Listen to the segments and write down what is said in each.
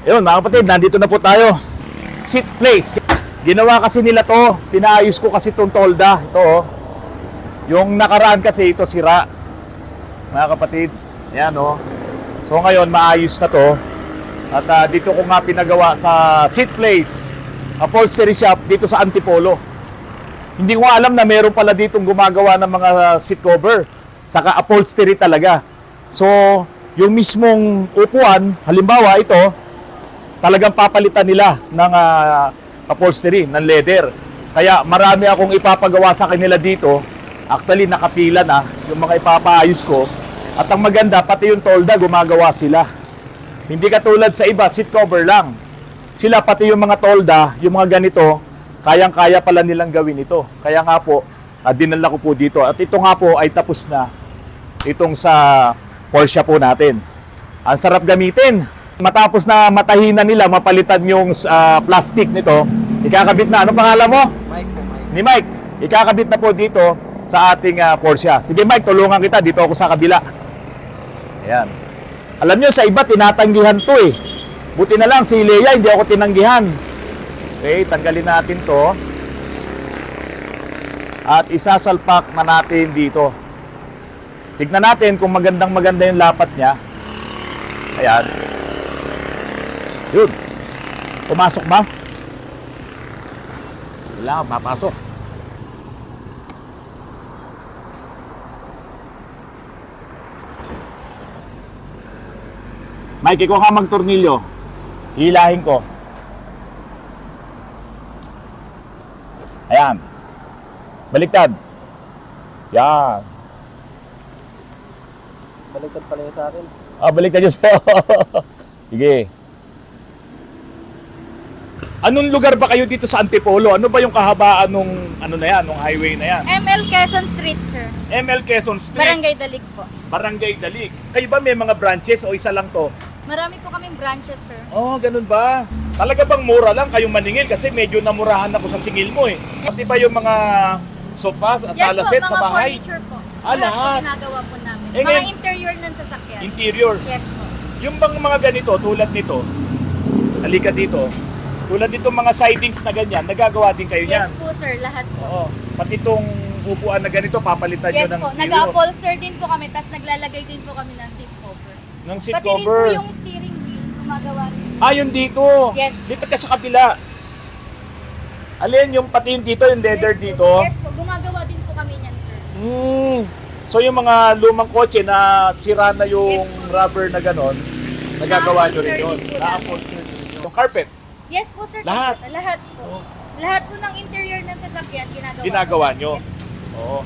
Ayun mga kapatid, nandito na po tayo. Seat place. Ginawa kasi nila to. Pinaayos ko kasi itong tolda. Ito oh. Yung nakaraan kasi ito sira. Mga kapatid. Ayan oh. So ngayon maayos na to. At dito ko nga pinagawa sa seat place. Upholstery shop dito sa Antipolo. Hindi ko alam na meron pala ditong gumagawa ng mga seat cover. Saka upholstery talaga. So yung mismong upuan, halimbawa ito, talagang papalitan nila ng upholstery, ng leather. Kaya marami akong ipapagawa sa kanila dito. Actually, nakapila na yung mga ipapaayos ko. At ang maganda, pati yung tolda, gumagawa sila. Hindi katulad sa iba, seat cover lang. Sila, pati yung mga tolda, yung mga ganito, kayang-kaya pala nilang gawin ito. Kaya nga po, dinala ko po dito. At ito nga po ay tapos na itong sa Porsche po natin. Ang sarap gamitin. Matapos na matahinan nila, mapalitan yung plastic nito, ikakabit na. Anong pangalan mo? Mike po, Mike. Ni Mike. Ikakabit na po dito sa ating Porsche. Sige Mike, tulungan kita. Dito ako sa kabila. Ayan. Alam nyo, sa iba, tinatanggihan to eh. Buti na lang, si Leia, hindi ako tinanggihan. Okay, tanggalin natin to. At isasalpak na natin dito. Tignan natin kung magandang-maganda yung lapat niya. Ayan. Yun. Pumasok ba? Wala, papasok. Mike, ikaw ka magtornilyo. Hilahin ko. Ayan. Baliktad. Yan. Baliktad pala yun sa akin. Baliktad yun sa'yo. Sige. Anong lugar ba kayo dito sa Antipolo? Ano ba yung kahabaan nung ano na yan, nung highway na yan? ML Quezon Street, sir. ML Quezon Street. Barangay Dalig po. Barangay Dalig. Kayo ba may mga branches o isa lang to? Marami po kaming branches, sir. Oh, ganun ba? Talaga bang mura lang kayong maningil? Kasi medyo namurahan ako sa singil mo eh. Pati ba yung mga sofa, sala set sa bahay? Furniture po. Lahat. Po ginagawa po namin. Eh, mga ngayon- interior ng sasakyan. Interior. Yes po. Yung bang mga ganito, tulad nito, halika dito, tulad nito mga sidings na ganyan, nagagawa din kayo Yes niyan? po, sir. Lahat po. Oo. Pati itong upuan na ganito, papalitan Yes nyo ng po. stereo. Nag-upholster din po kami, tapos naglalagay din po kami ng seat cover. Ng seat Pati rin cover. po yung steering wheel, gumagawa rin. Yun dito. Yes. Lipat ka sa kabila. Alin, yung pati yung dito, yung leather Yes po. dito. Yes po. Gumagawa din po kami niyan, sir. So yung mga lumang kotse na sira na yung Yes po. rubber na ganon, nagagawa nyo rin Na-upholster yun. din po Na-upholster din yun. Yung carpet, Yes po, sir. Lahat? Lahat po. Oh. Lahat po ng interior ng sasakyan, ginagawa po. nyo. Yes. Oo.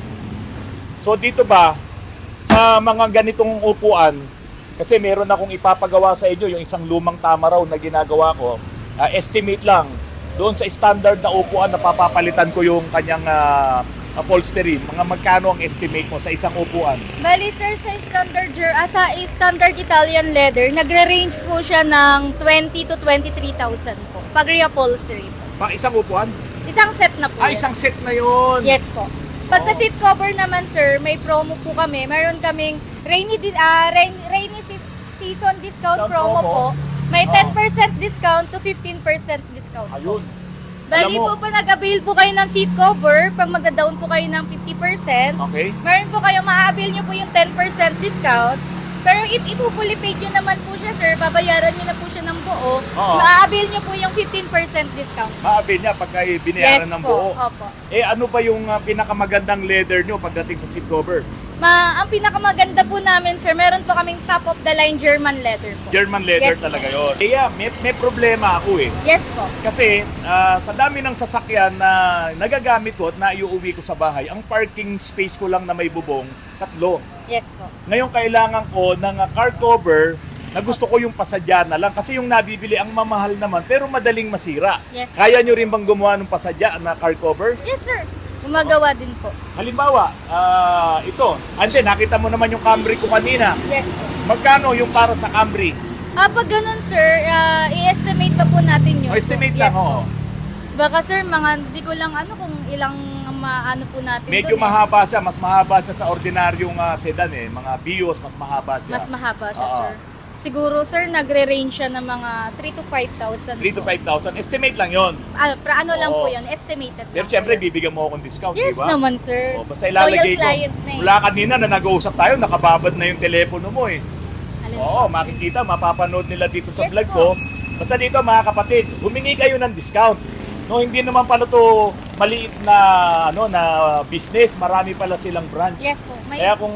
So dito ba, sa mga ganitong upuan, kasi meron akong ipapagawa sa inyo, yung isang lumang tama raw na ginagawa ko, estimate lang, doon sa standard na upuan na papapalitan ko yung kanyang upholstery, mga magkano ang estimate mo sa isang upuan? Bali sir, sa standard Italian leather, nagre-range po siya ng 20 to 23,000 po. Pag reupholstery po. Pa isang upuan? Isang set na po. yan. Isang set na yun. Yes po. Pag sa seat cover naman sir, may promo po kami. Meron kaming rainy season discount promo po. May 10% discount to 15% discount. Ayun. Bali Alam mo- po pa nag-avail po kayo ng seat cover, pag mag-down po kayo ng 50%, Okay. meron po kayo, ma-avail nyo po yung 10% discount. Pero if ipupulipate nyo naman po siya, sir, babayaran nyo na po siya ng buo, Oo. ma-avail nyo po yung 15% discount. Maabil niya pagka binayaran Yes ng po, buo. opo. Ano ba yung pinakamagandang leather nyo pagdating sa seat cover? Ang pinakamaganda po namin, sir, meron po kaming top of the line German leather po. German leather Yes, talaga yun. Kaya may problema ako eh. Yes po. Kasi sa dami ng sasakyan na nagagamit ko at naiuwi ko sa bahay, ang parking space ko lang na may bubong, 3. Yes po. Ngayon kailangan ko ng car cover na gusto ko yung pasadya na lang kasi yung nabibili ang mamahal naman pero madaling masira. Yes. Kaya nyo rin bang gumawa ng pasadya na car cover? Yes, sir. Gumagawa din po. Halimbawa, ito. Ante, nakita mo naman yung Camry ko kanina. Yes po. Magkano yung para sa Camry? Pag ganun, sir, i-estimate pa po natin yun. O estimate lang, Yes ho. po. Baka sir, di ko lang kung ilang maano po natin Medyo dun eh. mahaba siya, mas mahaba siya sa ordinaryong sedan eh. Mga Vios, mas mahaba siya. Mas mahaba siya, Oo. sir. Siguro sir, nagre-range siya ng mga 3 to 5,000. 3 to 5,000. Estimate lang yon. Ano lang Oo. po yun, estimated Pero lang syempre, po yun. bibigyan mo akong discount, Yes di ba? naman sir. Basta ilalagay Loyal ko. client na eh. Mula kanina na nag-uusap tayo, nakababad na yung telepono mo eh. Alin Oo, po? makikita, mapapanood nila dito sa Yes vlog po. ko. Basta dito mga kapatid, humingi kayo ng discount. No, hindi naman pala to maliit na na business, marami pala silang branch. Yes po. May, Kaya kung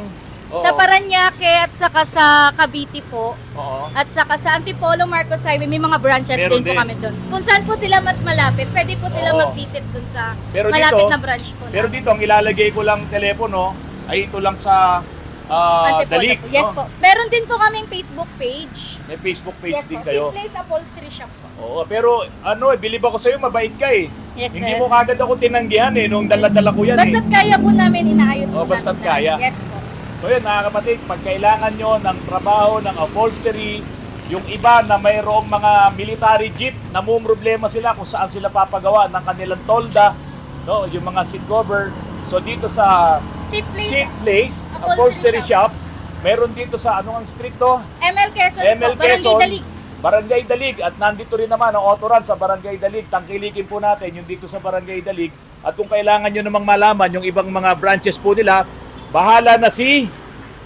sa Paranaque at saka sa Cavite po, Oo. at saka sa Antipolo Marcos Highway, may mga branches Meron din po din. kami doon. Kung saan po sila mas malapit, pwede po sila Oo. mag-visit doon sa Pero malapit dito- na branch po. Pero namin. dito ang ilalagay ko lang telepono ay ito lang sa Antipolo Dalig. po. Yes no? po. Meron din po kaming Facebook page. May Facebook page Yes din po. kayo. Place Upholstery Shop po. Oo, pero bilib ako sa'yo, mabait ka eh. Yes, Hindi sir. mo kagad ako tinanggihan eh, nung dala-dala ko yan Basta't kaya po namin, inaayos po basta't namin kaya. lahat. Yes po. So yun mga kapatid, pag kailangan nyo ng trabaho, ng upholstery, yung iba na mayroong mga military jeep, namumroblema sila kung saan sila papagawa ng kanilang tolda, no, yung mga seat cover. So dito sa Seat Place, Upholstery Shop, meron dito sa anong ang street to? ML Quezon ML po, Barangay Quezon, Dalig. Barangay Dalig. At nandito rin naman ang Autoran sa Barangay Dalig. Tangkilikin po natin yung dito sa Barangay Dalig. At kung kailangan nyo namang malaman yung ibang mga branches po nila, bahala na si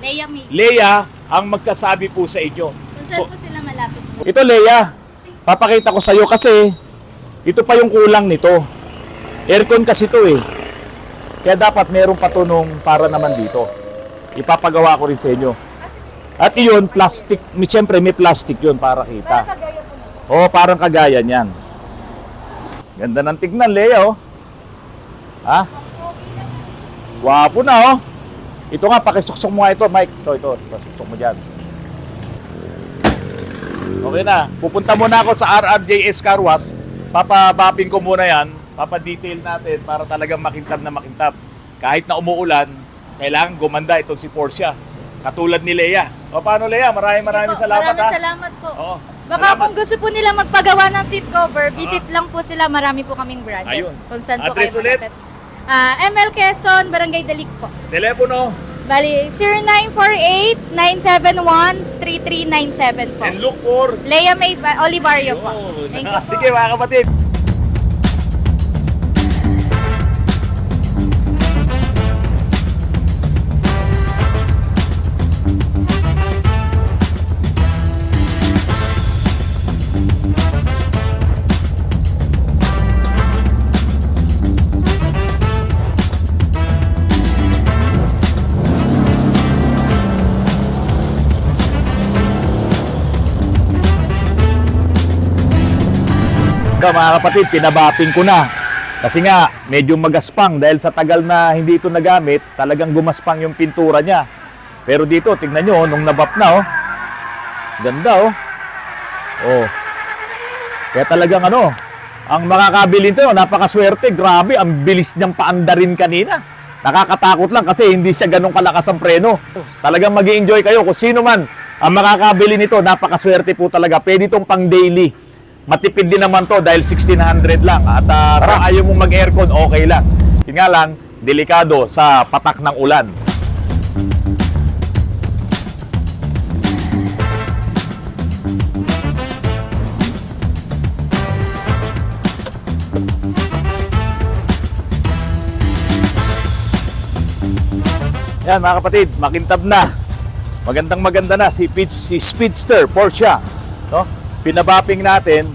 Leia May. Leia ang magsasabi po sa inyo. Kung saan So, po sila malapit. ito Leia, papakita ko sa iyo kasi ito pa yung kulang nito. Aircon kasi ito eh. Kaya dapat merong patunong para naman dito. Ipapagawa ko rin sa inyo. At iyon, plastic. Siyempre, may plastic yun para Para kita. kagaya po na. Oo, parang kagaya niyan. Ganda ng tignan, Leia, oh. Ha? Wapo na, oh. Ito nga, pakisuksok mo nga ito, Mike. Ito. Pasuksok mo dyan. Okay na. Pupunta muna ako sa RRJS Car Wash. Papabapin ko muna yan. Papadetail natin para talagang makintab na makintab. Kahit na umuulan, kailangan gumanda itong si Porsche. Katulad ni Leia. O paano, Leia? Maraming salamat, Maraming ha? salamat po. Oo. Baka Salamat. kung gusto po nila magpagawa ng seat cover, visit lang po sila. Marami po kaming branches. Ayun. Kung saan po Address kayo ulit? malapit. ML Quezon, Barangay Dalig po. Telepono. Bali, 0948-971-3397 po. And look for... Leia May Olivario po. Yun. Thank you po. Sige mga kapatid. Ito mga kapatid, pinabaping ko na. Kasi nga, medyo magaspang dahil sa tagal na hindi ito nagamit, talagang gumaspang yung pintura niya. Pero dito, tignan nyo, nung nabap na, oh. Ganda, oh. Oh. Kaya talagang ang makakabili nito, napakaswerte. Grabe, ang bilis niyang paandarin kanina. Nakakatakot lang kasi hindi siya ganun kalakas ang preno. Talagang mag-i-enjoy kayo. Kung sino man ang makakabili nito, napakaswerte po talaga. Pwede itong pang daily. Matipid din naman to dahil 1,600 lang. At kung ayaw mong mag-aircon, okay lang. Yun nga lang, delikado sa patak ng ulan. Yan mga kapatid, makintab na. Maganda na si Speedster Porsche. No? Pinabaping natin.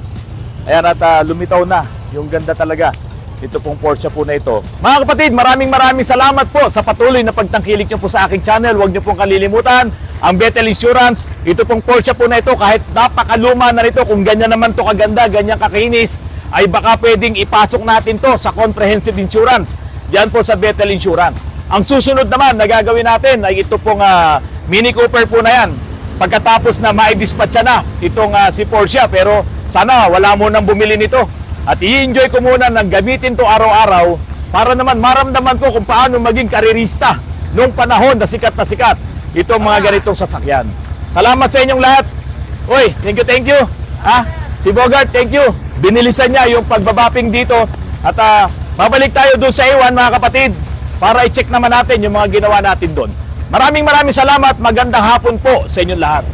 Ayan at lumitaw na. Yung ganda talaga. Ito pong Porsche po na ito. Mga kapatid, maraming salamat po sa patuloy na pagtangkilik nyo po sa aking channel. Huwag nyo pong kalilimutan ang Bethel Insurance. Ito pong Porsche po na ito, kahit napakaluma na nito, kung ganyan naman to kaganda, ganyan kakinis, ay baka pwedeng ipasok natin to sa comprehensive insurance. Diyan po sa Bethel Insurance. Ang susunod naman na gagawin natin ay ito pong Mini Cooper po na yan. Pagkatapos na ma-dispatcha na itong si Porsche, pero sana wala mo nang bumili nito. At i-enjoy ko muna ng gamitin to araw-araw para naman maramdaman ko kung paano maging karerista nung panahon na sikat itong mga ganitong sasakyan. Salamat sa inyong lahat. Uy, thank you. Si Bogart, thank you. Binilisan niya yung pagbabaping dito. At babalik tayo doon sa iwan mga kapatid para i-check naman natin yung mga ginawa natin doon. Maraming salamat. Magandang hapon po sa inyong lahat.